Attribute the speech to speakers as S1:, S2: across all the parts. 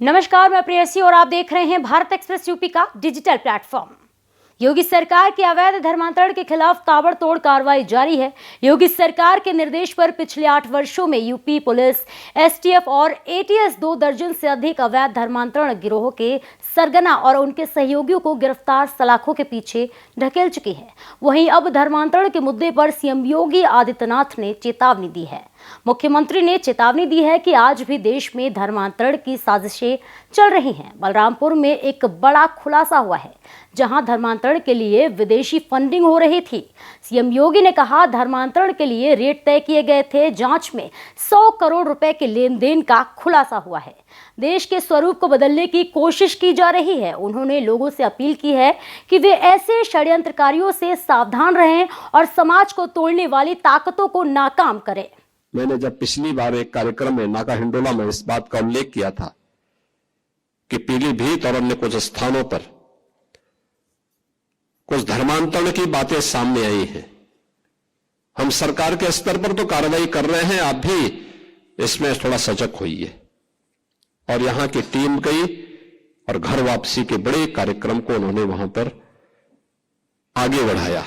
S1: नमस्कार, मैं प्रेयसी और आप देख रहे हैं भारत एक्सप्रेस यूपी का डिजिटल प्लेटफॉर्म। योगी सरकार के अवैध धर्मांतरण के खिलाफ ताबड़तोड़ कार्रवाई जारी है। योगी सरकार के निर्देश पर पिछले 8 वर्षों में यूपी पुलिस, एसटीएफ और एटीएस 2 दर्जन से अधिक अवैध धर्मांतरण गिरोह के सरगना और उनके सहयोगियों को गिरफ्तार सलाखों के पीछे ढकेल चुकी है। वहीं अब धर्मांतरण के मुद्दे पर सीएम योगी आदित्यनाथ ने चेतावनी दी है। मुख्यमंत्री ने चेतावनी दी है कि आज भी देश में धर्मांतरण की साजिशें चल रही हैं। बलरामपुर में एक बड़ा खुलासा हुआ है, जहां धर्मांतरण के लिए विदेशी फंडिंग हो रही थी। सीएम योगी ने कहा, धर्मांतरण के लिए रेट तय किए गए थे। जांच में 100 करोड़ रुपए के लेन देन का खुलासा हुआ है। देश के स्वरूप को बदलने की कोशिश की जा रही है। उन्होंने लोगों से अपील की है कि वे ऐसे षड्यंत्रकारियों से सावधान रहें और समाज को तोड़ने वाली ताकतों को नाकाम करें।
S2: मैंने जब पिछली बार एक कार्यक्रम में नाका हिंडोला में इस बात का उल्लेख किया था कि पीलीभीत और अन्य कुछ स्थानों पर कुछ धर्मांतरण की बातें सामने आई हैं। हम सरकार के स्तर पर तो कार्रवाई कर रहे हैं, आप भी इसमें थोड़ा सजग होइए। और यहां की टीम गई और घर वापसी के बड़े कार्यक्रम को उन्होंने वहां पर आगे बढ़ाया।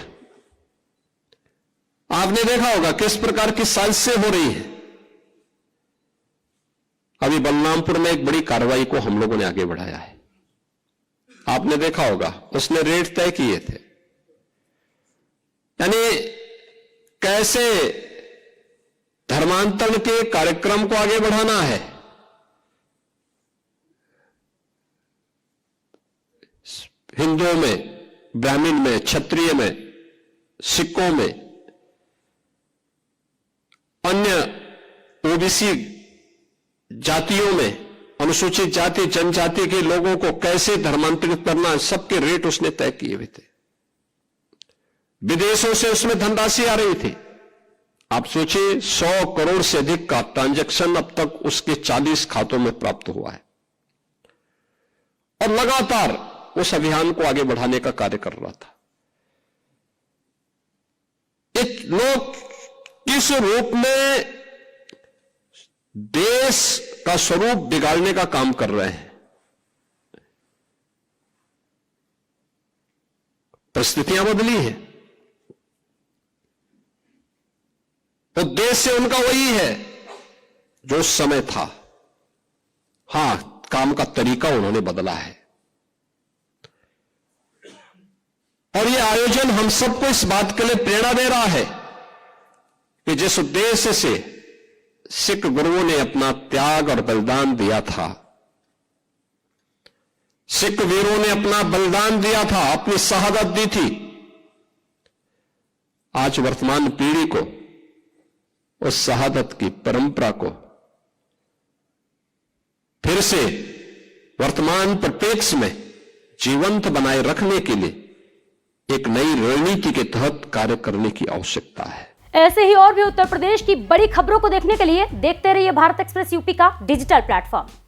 S2: आपने देखा होगा किस प्रकार की साजिशें हो रही हैं। अभी बलरामपुर में एक बड़ी कार्रवाई को हम लोगों ने आगे बढ़ाया है। आपने देखा होगा उसने रेट तय किए थे। यानी कैसे धर्मांतरण के कार्यक्रम को आगे बढ़ाना है। हिंदुओं में, ब्राह्मण में, क्षत्रिय में, सिखों में, अन्य ओबीसी जातियों में, अनुसूचित जाति जनजाति के लोगों को कैसे धर्मांतरित करना, सबके रेट उसने तय किए हुए थे। विदेशों से उसमें धनराशि आ रही थी। आप सोचिए, 100 करोड़ से अधिक का ट्रांजैक्शन अब तक उसके 40 खातों में प्राप्त हुआ है और लगातार उस अभियान को आगे बढ़ाने का कार्य कर रहा था। एक लोग किस रूप में देश का स्वरूप बिगाड़ने का काम कर रहे हैं। परिस्थितियां बदली हैं। उद्देश्य उनका वही है जो उस समय था। हां, काम का तरीका उन्होंने बदला है। और यह आयोजन हम सबको इस बात के लिए प्रेरणा दे रहा है कि जिस उद्देश्य से सिख गुरुओं ने अपना त्याग और बलिदान दिया था, सिख वीरों ने अपना बलिदान दिया था, अपनी शहादत दी थी, आज वर्तमान पीढ़ी को उस शहादत की परंपरा को फिर से वर्तमान परिप्रेक्ष्य में जीवंत बनाए रखने के लिए एक नई रणनीति के तहत कार्य करने की आवश्यकता है।
S1: ऐसे ही और भी उत्तर प्रदेश की बड़ी खबरों को देखने के लिए देखते रहिए भारत एक्सप्रेस यूपी का डिजिटल प्लेटफॉर्म।